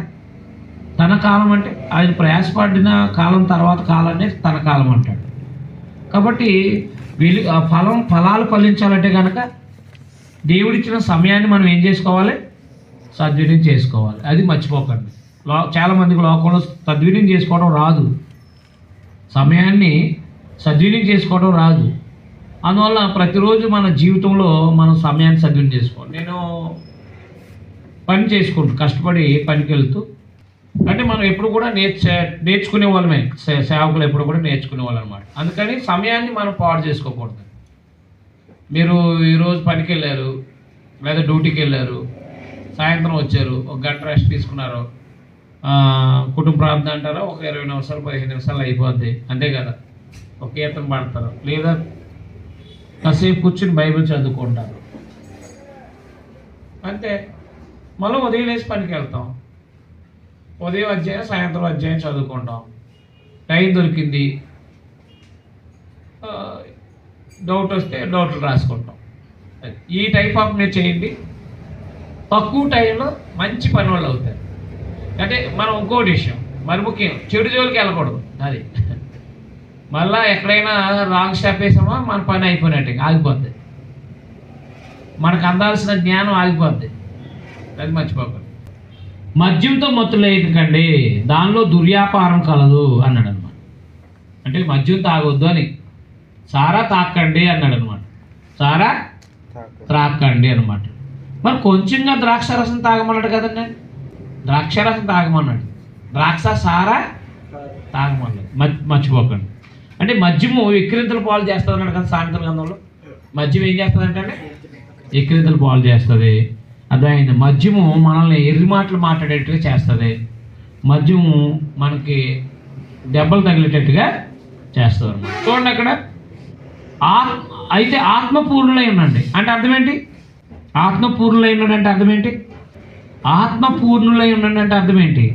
S2: తన కాలం అంటే ఆయన ప్రయాసపడిన కాలం తర్వాత కాలాన్ని తన కాలం అంటాడు. కాబట్టి ఫలాలు ఫలించాలంటే కనుక దేవుడిచ్చిన సమయాన్ని మనం ఏం చేసుకోవాలి? సద్వినియోగం చేసుకోవాలి. అది మర్చిపోకండి. చాలామందికి లోకంలో సద్వినియోగం చేసుకోవడం రాదు, సమయాన్ని సద్వినియోగం చేసుకోవడం రాదు. అందువల్ల ప్రతిరోజు మన జీవితంలో మనం సమయాన్ని సద్వినియోగం చేసుకోవాలి. నేను పని చేసుకుంటూ కష్టపడి పనికి వెళ్తూ, అంటే మనం ఎప్పుడు కూడా నేర్చుకునే వాళ్ళమే, సేవకులు ఎప్పుడు కూడా నేర్చుకునే వాళ్ళు అనమాట. అందుకని సమయాన్ని మనం పాడు చేసుకోకూడదు. మీరు ఈరోజు పనికి వెళ్ళారు లేదా డ్యూటీకి వెళ్ళారు, సాయంత్రం వచ్చారు, 1 గంట రెస్ట్ తీసుకున్నారు, కుటుంబ ప్రార్థన అంటారా, ఒక 20 నిమిషాలు 15 నిమిషాలు అయిపోద్ది, అంతే కదా. ఒక కీర్తన పాడతారు లేదా కాసేపు కూర్చుని బైబిల్ చదువుకుంటారు, అంతే. మళ్ళీ ఉదయం లేచి పనికి వెళ్తాం, ఉదయం అధ్యాయం సాయంత్రం అధ్యాయం చదువుకుంటాం. టైం దొరికింది, డౌట్ వస్తే డౌట్లు రాసుకుంటాం. ఈ టైప్ ఆఫ్ మీరు చేయండి, తక్కువ టైంలో మంచి పని వాళ్ళు అవుతారు. అంటే మనం ఇంకోటి విషయం మరి ముఖ్యం, చెడు జోలికి వెళ్ళకూడదు. అది మళ్ళీ ఎక్కడైనా రాంగ్ స్టెప్ వేసామో మన పని అయిపోయినట్టు ఆగిపోద్ది, మనకు అందాల్సిన జ్ఞానం ఆగిపోద్ది. అది మర్చిపోకండి. మద్యంతో మత్తులేయకండి, దానిలో దుర్వ్యాపారం కలదు అన్నాడు అనమాట. అంటే మద్యం తాగొద్దు అని. సారా తాకండి అన్నాడు అనమాట. సారా త్రాక్కండి అనమాట. మరి కొంచెంగా ద్రాక్ష రసం తాగమన్నాడు కదండి. ద్రాక్ష రసం తాగమన్నాడు, ద్రాక్ష సారా తాగమన్నాడు. మర్చిపోకండి. అంటే మద్యము విక్రింతలు పాలు చేస్తుంది అన్నాడు కదా సామెతల గ్రంథంలో. మద్యం ఏం చేస్తుంది అంటే విక్రింతలు పాలు చేస్తుంది. అదైంది. మద్యము మనల్ని ఎర్రి మాటలు మాట్లాడేట్టుగా చేస్తుంది. మద్యము మనకి దెబ్బలు తగిలేటట్టుగా చేస్తుంది అన్నమాట. చూడండి అక్కడ అయితే ఆత్మపూర్ణులై ఉండండి అంటే అర్థం ఏంటి? ఆత్మపూర్ణులై ఉండండి అంటే అర్థం ఏంటి? ఆత్మపూర్ణులై ఉండండి అంటే అర్థం ఏంటి?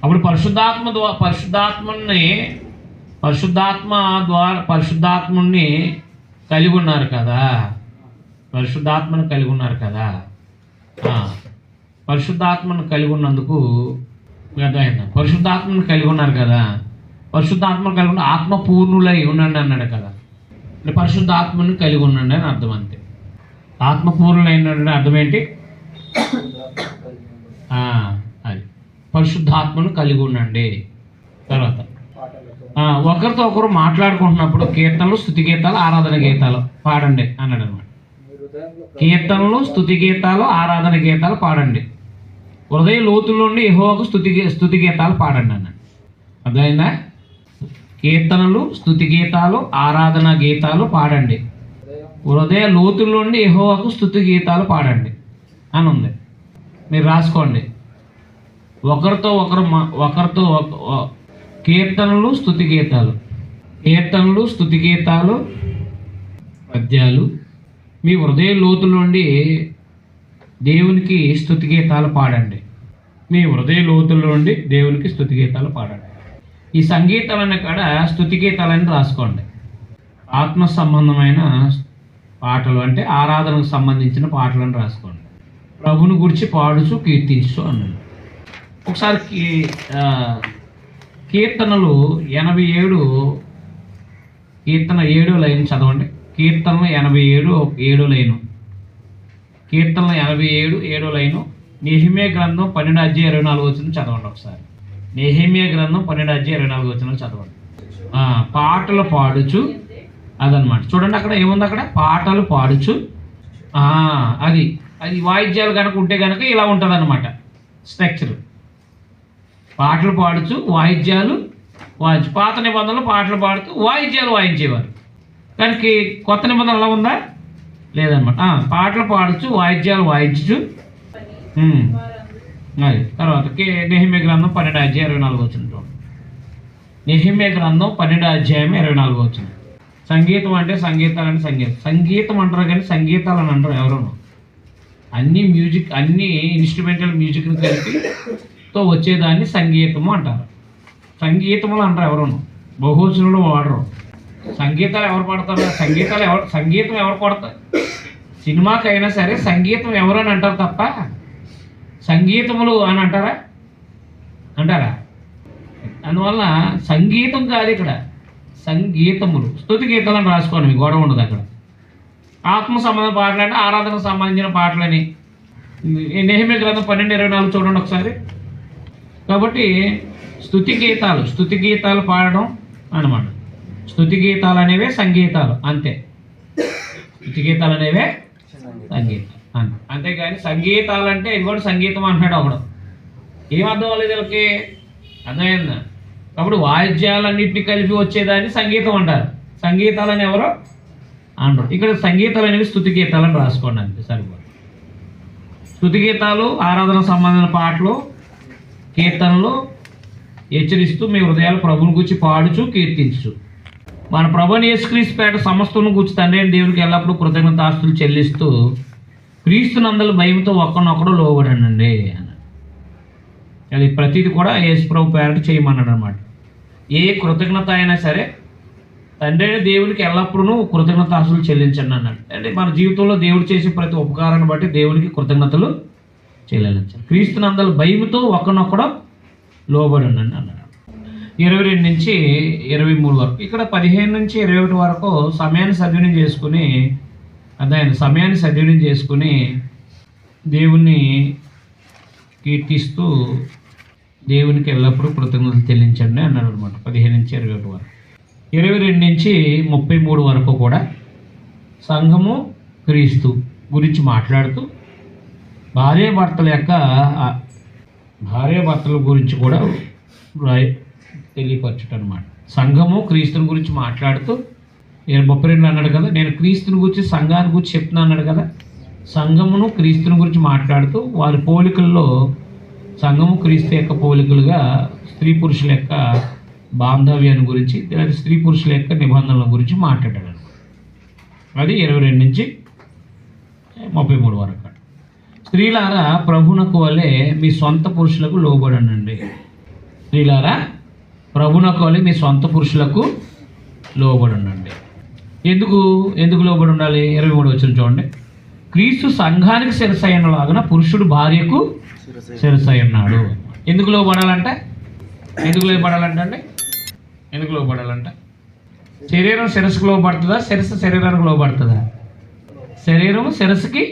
S2: అప్పుడు పరిశుద్ధాత్ముని కలిగి ఉన్నారు కదా. పరిశుద్ధాత్మను కలిగి ఉన్నారు కదా. పరిశుద్ధాత్మను కలిగి ఉన్నందుకు అర్థమైందా? పరిశుద్ధాత్మను కలిగి ఉన్నారు కదా, పరిశుద్ధాత్మను కలిగి ఉన్న ఆత్మపూర్ణులై ఉండండి అన్నాడు కదా. అంటే పరిశుద్ధాత్మను కలిగి ఉండండి అని అర్థం. అంతే. ఆత్మపూర్ణులైన అర్థం ఏంటి? అది పరిశుద్ధాత్మను కలిగి ఉండండి. తర్వాత ఒకరితో ఒకరు మాట్లాడుకుంటున్నప్పుడు కీర్తనలు, స్తుతి గీతాలు, ఆరాధన గీతాలు పాడండి అన్నాడు అనమాట. కీర్తనలు, స్తుతి గీతాలు, ఆరాధన గీతాలు పాడండి. హృదయ లోతుల నుండి యెహోవాకు స్తుతి గీతాలు పాడండి అన్నాడు. అర్థమైందా? కీర్తనలు, స్తుతి గీతాలు, ఆరాధన గీతాలు పాడండి. హృదయ లోతుల నుండి యెహోవాకు స్తుతి గీతాలు పాడండి అని ఉంది. మీరు రాసుకోండి. ఒకరితో కీర్తనలు, స్తుతి గీతాలు, కీర్తనలు, స్తుతి గీతాలు, పద్యాలు, మీ హృదయ లోతుల నుండి దేవునికి స్తుతి గీతాలు పాడండి. మీ హృదయ లోతుల నుండి దేవునికి స్తుతి గీతాలు పాడండి. ఈ సంగీతాలనే కాడ స్తుతి గీతాలని రాసుకోండి. ఆత్మ సంబంధమైన పాటలు అంటే ఆరాధనకు సంబంధించిన పాటలను రాసుకోండి. ప్రభుని గురించి పాడుచు కీర్తించు అన్నాడు. ఒకసారి కీర్తనలు 87 కీర్తన 7వ లైన్ చదవండి. కీర్తనలు 87 7వ లైను. కీర్తనలు 87 7వ లైను. నెహెమ్యా గ్రంథం 12:24 చదవండి ఒకసారి. నెహెమ్యా గ్రంథం 12:24 చదవండి. పాటలు పాడుచు అదనమాట. చూడండి అక్కడ ఏముంది, అక్కడ పాటలు పాడుచు. అది వాయిద్యాలు కనుక ఉంటే కనుక ఇలా ఉంటుంది అన్నమాట స్ట్రక్చర్. పాటలు పాడుచు, వాయిద్యాలు పాత నిబంధనలు పాటలు పాడుతూ వాయిద్యాలు వాయించేవారు. కానీ కొత్త నిబంధనలు అలా ఉందా? లేదనమాట. పాటలు పాడుచు, వాయిద్యాలు వాయించు. అది తర్వాత నెహెమ్యా గ్రంథం 12:24 నెహెమ్యా గ్రంథం 12:24. సంగీతం అంటే సంగీతాలు అంటే సంగీతం అంటారు కానీ సంగీతాలు అని అంటారు ఎవరు? అన్ని మ్యూజిక్, అన్ని ఇన్స్ట్రుమెంటల్ మ్యూజిక్ని కలిపితో వచ్చేదాన్ని సంగీతము అంటారు. సంగీతములు అంటారు ఎవరు? బహువచనంలో వాడరు. సంగీతాలు ఎవరు పాడతారు? సంగీతం ఎవరు పాడతారు? సినిమాకైనా సరే సంగీతం ఎవరు అని అంటారు తప్ప సంగీతములు అని అంటారా? అందువల్ల సంగీతం కాదు ఇక్కడ, సంగీతములు. స్తుతి గీతాలను రాసుకోండి, మీకు గొడవ ఉండదు అక్కడ. ఆత్మ సంబంధ పాటలంటే ఆరాధనకు సంబంధించిన పాటలని నెహెమ్యా గ్రంథం 12:24 చూడండి ఒకసారి. కాబట్టి స్తుతి గీతాలు పాడడం అన్నమాట. స్తుతి గీతాలు అనేవే సంగీతాలు, అంతే. స్తుతి గీతాలు అనేవే సంగీతం అంతేగాని సంగీతాలు అంటే ఇది కూడా సంగీతం అంటున్నాడు ఒకడు. ఏం అర్థం అవ్వలేదు వీళ్ళకి, అర్థమైందా? కాబట్టి వాయిద్యాలన్నింటినీ కలిపి వచ్చేదాన్ని సంగీతం అంటారు. సంగీతాలని ఎవరో అంటారు. ఇక్కడ సంగీతాలు అనేవి స్తుతి గీతాలని రాసుకోండి, అంతే సరిపోదు. స్తుతి గీతాలు, ఆరాధన సంబంధించిన పాటలు, కీర్తనలు హెచ్చరిస్తూ మీ హృదయాలు ప్రభుని గురించి పాడుచు కీర్తించు. మన ప్రభుని యేసుక్రీస్తు పేట సమస్తను గురించి తండ్రి అయిన దేవునికి ఎల్లప్పుడూ కృతజ్ఞతాస్తులు చెల్లిస్తూ క్రీస్తునందలి భయంతో ఒక్కనొక్కడు లోబడండి అన్నాడు. అది ప్రతిది కూడా యేసు ప్రభు పేరట చేయమన్నాడు అనమాట. ఏ కృతజ్ఞత అయినా సరే తండ్రి అయిన దేవునికి ఎల్లప్పుడూ కృతజ్ఞతాస్తులు చెల్లించండి అన్నాడు. అంటే మన జీవితంలో దేవుడు చేసే ప్రతి ఉపకారాన్ని బట్టి దేవునికి కృతజ్ఞతలు చెల్లించాలి. క్రీస్తునందలి భయంతో ఒక్కనొక్కడు లోబడండి అన్నాడు. 22 నుంచి 23 వరకు. ఇక్కడ 15 నుంచి 21 వరకు సమయాన్ని సద్వినియోగం చేసుకుని దేవుణ్ణి కీర్తిస్తూ దేవునికి ఎల్లప్పుడూ కృతజ్ఞతలు చెల్లించండి అన్నాడు అనమాట. 15 నుంచి 21 వరకు. 22 నుంచి 33 వరకు కూడా సంఘము క్రీస్తు గురించి మాట్లాడుతూ భార్యాభర్తల గురించి కూడా తెలియపరచుట అనమాట. సంఘము క్రీస్తుని గురించి మాట్లాడుతూ 32 అన్నాడు కదా, నేను క్రీస్తుని గురించి సంఘాన్ని గురించి చెప్తున్నా అన్నాడు కదా. సంఘమును క్రీస్తుని గురించి మాట్లాడుతూ వారి పోలికల్లో సంఘము క్రీస్తు యొక్క పోలికలుగా స్త్రీ పురుషుల యొక్క బాంధవ్యాన్ని గురించి, లేదా స్త్రీ పురుషుల యొక్క నిబంధనల గురించి మాట్లాడాడు. అది 22 నుంచి 33 వరకు. స్త్రీలారా ప్రభునకు వలె మీ సొంత పురుషులకు లోబడనండి. స్త్రీలారా ప్రభునకు వలె మీ సొంత పురుషులకు లోబడి ఉండండి. ఎందుకు లోబడి ఉండాలి? 23 వచనం చూడండి. క్రీస్తు సంఘానికి శిరస్సు అయినలాగున పురుషుడు భార్యకు శిరస్సు అయి ఉన్నాడు. ఎందుకు లోబడాలంటే ఎందుకు లోబడాలంటే శరీరం శిరస్సుకు లోబడుతుందా, శిరస్సు శరీరానికి లోబడుతుందా? శరీరం శిరస్సుకి,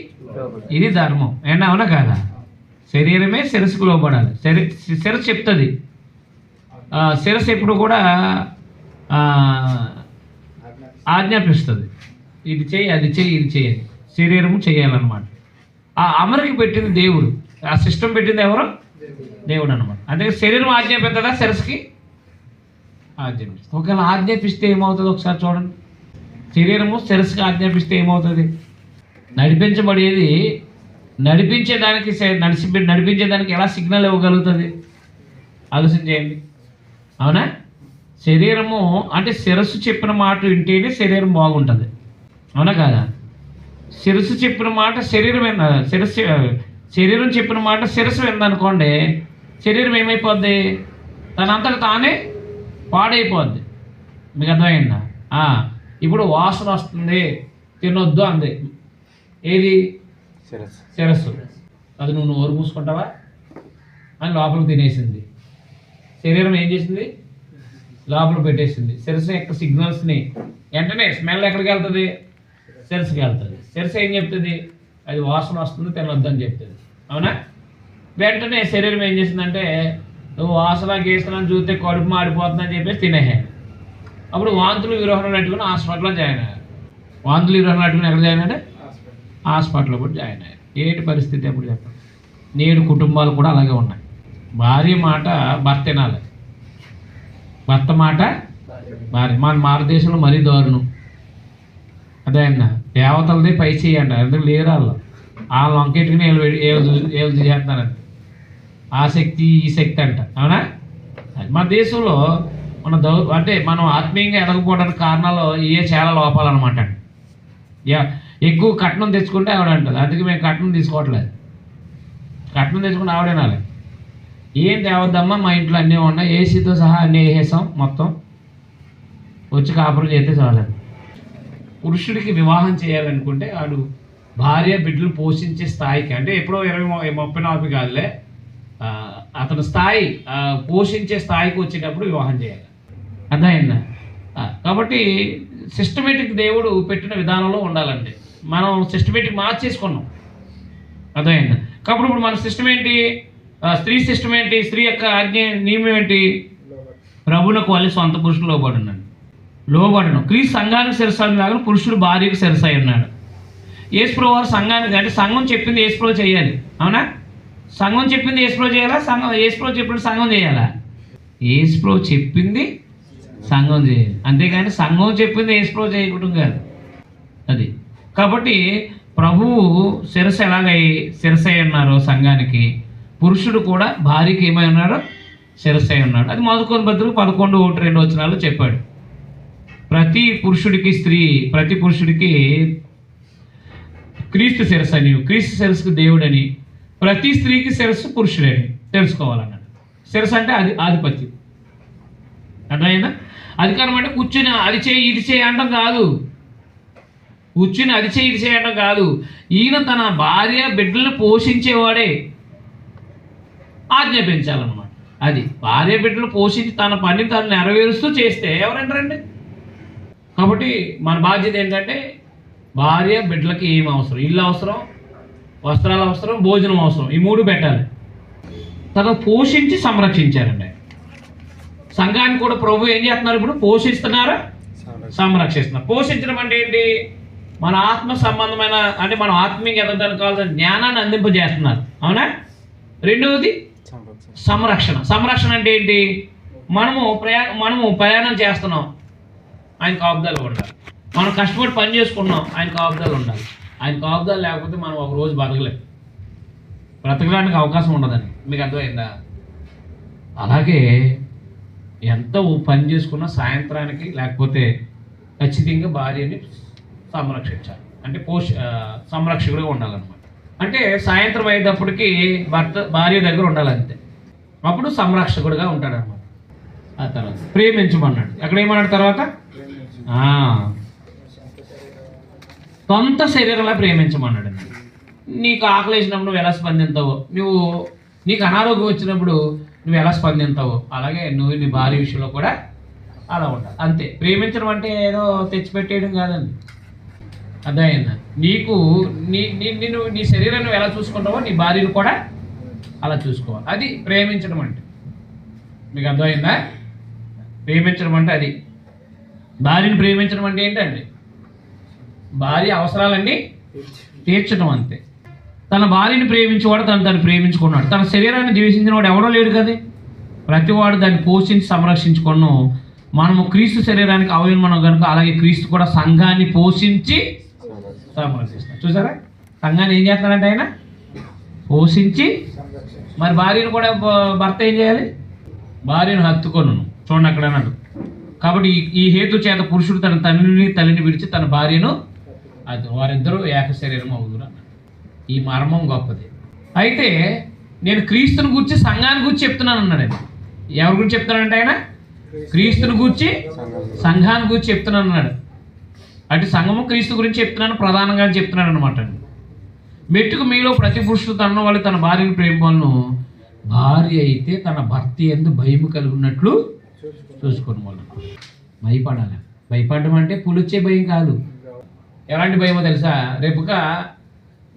S2: ఇది ధర్మం. ఏనా అవునా కాదా? శరీరమే శిరస్సుకు లోబడాలి. శిరస్సు చెప్తుంది. శిరస్సు ఎప్పుడు కూడా ఆజ్ఞాపిస్తుంది, ఇది చేయి, అది చేయి, ఇది చేయాలి. శరీరము చేయాలన్నమాట. ఆ అమరికి పెట్టింది దేవుడు, ఆ సిస్టమ్ పెట్టింది ఎవరు? దేవుడు అనమాట. అందుకే శరీరం ఆజ్ఞాపిస్తుందా శిరస్సుకి? ఆజ్ఞాపిస్తుంది. ఒకవేళ ఆజ్ఞాపిస్తే ఏమవుతుంది ఒకసారి చూడండి. శరీరము శిరస్సుకి ఆజ్ఞాపిస్తే ఏమవుతుంది? నడిపించబడేది నడిపించేదానికి ఎలా సిగ్నల్ ఇవ్వగలుగుతుంది? ఆలోచన చేయండి. అవునా? శరీరము అంటే శిరస్సు చెప్పిన మాట వింటేనే శరీరం బాగుంటుంది. అవునా కాదా? శిరస్సు చెప్పిన మాట శరీరం చెప్పిన మాట శిరస్సు విందనుకోండి, శరీరం ఏమైపోద్ది? తనంతట తానే పాడైపోద్ది. మీకు అర్థమైందా? ఇప్పుడు వాసన వస్తుంది, తినొద్దు అంది. ఏది? శిరస్సు. అది నువ్వు నోరు మూసుకుంటావా అని లోపల తినేసింది. శరీరం ఏం చేసింది? లోపల పెట్టేసింది. శిరస్సు యొక్క సిగ్నల్స్ని వెంటనే స్మెల్ ఎక్కడికి వెళ్తుంది? శిరస్సుకి వెళ్తుంది. శిరస్సు ఏం చెప్తుంది? అది వాసన వస్తుంది, తినొద్దు అని చెప్తుంది. అవునా? వెంటనే శరీరం ఏం చేసిందంటే, నువ్వు వాసన గీసనని చూస్తే కడుపు మాడిపోతుందని చెప్పేసి తినేసాను. అప్పుడు వాంతులు విరోహణలు పెట్టుకుని హాస్పిటల్లో జాయిన్ అయ్యారు. వాంతులు విరోహణలు పెట్టుకుని ఎక్కడ జాయిన్ అయ్యాడు? హాస్పిటల్లో కూడా జాయిన్ అయ్యారు. ఏంటి పరిస్థితి ఎప్పుడు చెప్పండి? నేడు కుటుంబాలు కూడా అలాగే ఉన్నాయి. భార్య మాట భర్త వినాలి, భర్త మాట భార్య. మన భారతదేశంలో మరీ దారుణం. అదే అన్న, దేవతలది పై చేయండి, ఎందుకు లేరు వాళ్ళు వంకెట్టుకుని ఏళ్ళు చేస్తున్నారండి. ఆ శక్తి ఈ శక్తి అంట. అవునా? మన దేశంలో అంటే మనం ఆత్మీయంగా ఎదగకపోవడానికి కారణాలు చాలా లోపాలన్నమాట అండి. ఎక్కువ కట్నం తెచ్చుకుంటే ఆవిడంటది, అందుకే మేము కట్నం తీసుకోవట్లేదు. కట్నం తెచ్చుకుంటే ఆవిడేనాలి. ఏం తేవద్దమ్మా, మా ఇంట్లో అన్నీ ఉన్నాయి, ఏసీతో సహా అన్నీ వేసేసాం, మొత్తం వచ్చి కాపురం చేస్తే చాలేదు. పురుషుడికి వివాహం చేయాలనుకుంటే వాడు భార్య బిడ్డలు పోషించే స్థాయికి, అంటే ఎప్పుడో 20-30 కాదులే, అతని స్థాయి పోషించే స్థాయికి వచ్చేటప్పుడు వివాహం చేయాలి. అర్థమైందా? కాబట్టి సిస్టమేటిక్ దేవుడు పెట్టిన విధానంలో ఉండాలండి. మనం సిస్టమేటిక్ మార్చేసుకున్నాం. అర్థమైందా? కాబట్టి ఇప్పుడు మన సిస్టమ్ ఏంటి? స్త్రీ సిస్టమ్ ఏంటి? స్త్రీ యొక్క ఆజ్ఞ నియమం ఏంటి? ప్రభువునకు వాళ్ళ సొంత పురుషులు లోబడను. క్రీస్తు సంఘానికి శిరస్సు పురుషుడు భార్యకు శిరస్సు అయి ఉన్నాడు. యేసుప్రభువు వారు సంఘానికి, అంటే సంఘం చెప్పింది యేసుప్రభువు చేయాలి. అవునా? సంఘం చెప్పింది యేసుప్రభువు చేయాలా? యేసుప్రభువు చెప్పింది సంఘం చేయాలా? యేసుప్రభువు చెప్పింది సంఘం చేయాలి, అంతేగాని సంఘం చెప్పింది యేసుప్రభువు చేయకూడదు కాదు. అది కాబట్టి ప్రభువు శిరస్సు శిరస్సు అయి ఉన్నారో సంఘానికి, పురుషుడు కూడా భార్యకి ఏమై ఉన్నారో శిరస్సు అయి ఉన్నాడు. అది మొదటి పత్రిక 11:1-2 చెప్పాడు. ప్రతి పురుషుడికి క్రీస్తు శిరస్సు అని, క్రీస్తు శిరస్సుకు దేవుడని, ప్రతి స్త్రీకి శిరస్సు పురుషుడని తెలుసుకోవాలన్నాడు. శిరస్సు అంటే అది ఆధిపత్యం. అర్థమైందా? అధికారం అంటే కూర్చుని అది చేయి ఇది చేయి అనడం కాదు. కూర్చుని అది చేయి ఇది చేయి అనడం కాదు. ఈయన తన భార్య బిడ్డలను పోషించేవాడే ఆజ్ఞాపించాలన్నమాట. అది భార్య బిడ్డలు పోషించి తన పని తను నెరవేరుస్తూ చేస్తే ఎవరంటారండి? కాబట్టి మన బాధ్యత ఏంటంటే, భార్య బిడ్డలకి ఏం అవసరం? ఇల్లు అవసరం, వస్త్రాలు అవసరం, భోజనం అవసరం, ఈ 3 పెట్టాలి. తను పోషించి సంరక్షించారండి. సంఘాన్ని కూడా ప్రభు ఏం చేస్తున్నారు? ఇప్పుడు పోషిస్తున్నారా, సంరక్షిస్తున్నారు. పోషించడం అంటే ఏంటి? మన ఆత్మ సంబంధమైన, అంటే మనం ఆత్మీయంగా ఎదగడానికి కావాల్సిన జ్ఞానాన్ని అందింపజేస్తున్నారు. అవునా? రెండవది సంరక్షణ. సంరక్షణ అంటే ఏంటి? మనము ప్రయాణం చేస్తున్నాం, ఆయన కాపుదలు ఉండాలి. మనం కష్టపడి పని చేసుకున్నాం, ఆయన కాపుదలు ఉండాలి. ఆయన కాపుదలు లేకపోతే మనం ఒక రోజు బ్రతకడానికి అవకాశం ఉండదని. మీకు అర్థమైందా? అలాగే ఎంత పని చేసుకున్నా సాయంత్రానికి లేకపోతే ఖచ్చితంగా భార్యని సంరక్షించాలి. అంటే సంరక్షకుడిగా ఉండాలన్నమాట. అంటే సాయంత్రం అయ్యేటప్పటికి భార్య దగ్గర ఉండాలంతే, అప్పుడు సంరక్షకుడిగా ఉంటాడన్నమాట. ఆ తర్వాత ప్రేమించమన్నాడు. ఎక్కడ ఏమన్నాడు తర్వాత? సొంత శరీరంలా ప్రేమించమన్నాడు. నీకు ఆకలి వేసినప్పుడు నువ్వు ఎలా స్పందిస్తావో, నీకు అనారోగ్యం వచ్చినప్పుడు నువ్వు ఎలా స్పందిస్తావో, అలాగే నువ్వు నీ భార్య విషయంలో కూడా అలా ఉండాలి. అంతే. ప్రేమించడం అంటే ఏదో తెచ్చిపెట్టేయడం కాదండి. అర్థమైందా? నీకు నిన్ను నీ శరీరాన్ని ఎలా చూసుకుంటావో నీ భార్యను కూడా అలా చూసుకోవాలి. అది ప్రేమించడం అంటే. మీకు అర్థమైందా? ప్రేమించడం అంటే అది. భార్యను ప్రేమించడం అంటే ఏంటండి? భార్య అవసరాలన్నీ తీర్చడం అంతే. తన భార్యని ప్రేమించేవాడు తను ప్రేమించుకున్నాడు. తన శరీరాన్ని ద్వేషించిన వాడు ఎవడో లేడు కదా. ప్రతివాడు దాన్ని పోషించి సంరక్షించుకున్నాం. మనము క్రీస్తు శరీరానికి అవయవం కనుక, అలాగే క్రీస్తు కూడా సంఘాన్ని పోషించి సంరక్షిస్తాం. చూసారా? సంఘాన్ని ఏం చేస్తాడంటే ఆయన పోషించి. మరి భార్యను కూడా భర్త ఏం చేయాలి? భార్యను హత్తుకొను. చూడండి అక్కడ అన్నాడు. కాబట్టి ఈ హేతు చేత పురుషుడు తన తల్లిని విడిచి తన భార్యను, అది వారిద్దరూ ఏక శరీరం అవుదురు అన్నాడు. ఈ మర్మం గొప్పది. అయితే నేను క్రీస్తుని గూర్చి సంఘాన్ని గూర్చి చెప్తున్నాను అన్నాడు ఆయన. ఎవరి గురించి చెప్తున్నాడంటే ఆయన? క్రీస్తుని గూర్చి సంఘాన్ని గూర్చి చెప్తున్నాను అన్నాడు. అంటే సంఘము క్రీస్తు గురించి చెప్తున్నాను, ప్రధానంగా చెప్తున్నాడు అనమాట. మెట్టుకు మీలో ప్రతి పురుషుడు తన వాళ్ళు తన భార్యను ప్రేమను, భార్య అయితే తన భర్త యందు భయము కలిగి ఉన్నట్లు చూసుకుని వాళ్ళు. భయపడాలి. భయపడడం అంటే పులిచ్చే భయం కాదు. ఎలాంటి భయమో తెలుసా? రేపుగా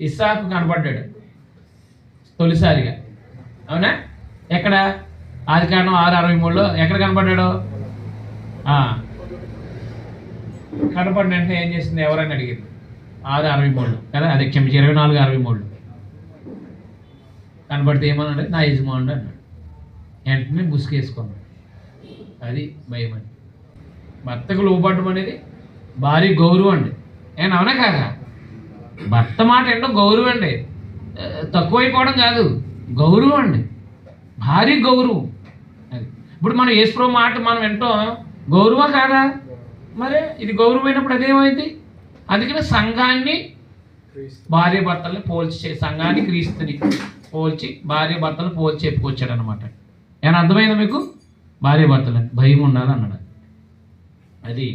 S2: ఇస్సాకు కనపడ్డాడు తొలిసారిగా. అవునా? ఎక్కడ? ఆదికాండం 6:63లో ఎక్కడ కనపడ్డాడు? కనపడినంటే ఏం చేసింది? ఎవరైనా అడిగింది? 6:63 కదా, అదే క్షమించి 24:63 కనపడితే ఏమన్నాడు? నా యజమానుడు అన్నాడు. వెంటనే ముసుకేసుకున్నాడు. అది భయం అండి. భర్తకు లోపడడం అనేది భారీ గౌరవం అండి. అవునా కాదా? భర్త మాట ఏంటో గౌరవం అండి. తక్కువైపోవడం కాదు, గౌరవం అండి. భారీ గౌరవం. అది ఇప్పుడు మనం యేసుప్రభు మాట మనం వింటాం, గౌరవం కాదా? మరి ఇది గౌరవమైనప్పుడు అదేమైంది? అందుకని సంఘాన్ని భార్య భర్తల్ని పోల్చి, సంఘాన్ని క్రీస్తుని పోల్చి భార్య భర్తలు పోల్చి చెప్పుకొచ్చాడు అనమాట. ఏమైనా అర్థమైందా మీకు? భార్య భర్తలని భయం ఉండాలి అన్నాడు. అది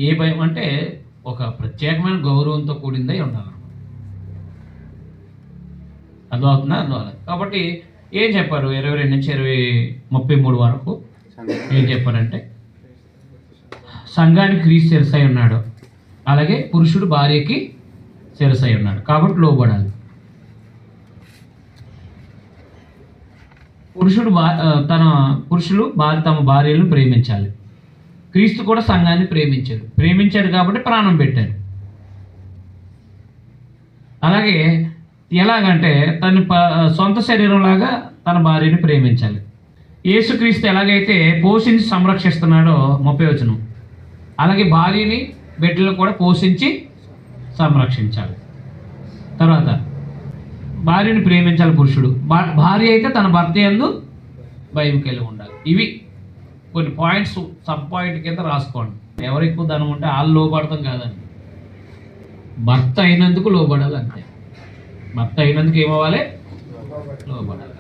S2: ఏ భయం అంటే ఒక ప్రత్యేకమైన గౌరవంతో కూడిందై ఉండాలన్నమాట. అర్థమవుతుందా? అందువల్ల కాబట్టి ఏం చెప్పారు? 22 నుంచి 33 వరకు ఏం చెప్పారంటే, సంఘానికి క్రీస్తు శిరసై ఉన్నాడు, అలాగే పురుషుడు భార్యకి శిరసై ఉన్నాడు. కాబట్టి లోబడాలి. పురుషులు తమ భార్యలను ప్రేమించాలి. క్రీస్తు కూడా సంఘాన్ని ప్రేమించాడు కాబట్టి ప్రాణం పెట్టాడు. అలాగే ఎలాగంటే తన సొంత శరీరంలాగా తన భార్యని ప్రేమించాలి. యేసుక్రీస్తు ఎలాగైతే పోషించి సంరక్షిస్తున్నాడో 30వ వచనం, అలాగే భార్యని బిడ్డలను కూడా పోషించి సంరక్షించాలి. తర్వాత భార్యని ప్రేమించాలి పురుషుడు. భార్య అయితే తన భర్త యందు భయం కలిగి ఉండాలి. ఇవి కొన్ని పాయింట్స్, సబ్ పాయింట్ కింద రాసుకోండి. ఎవరు ఎక్కువ ధనం ఉంటే వాళ్ళు లోబడతాం కాదండి. భర్త అయినందుకు లోబడాలి అంతే. భర్త అయినందుకు ఏమవ్వాలి? లోబడాలి.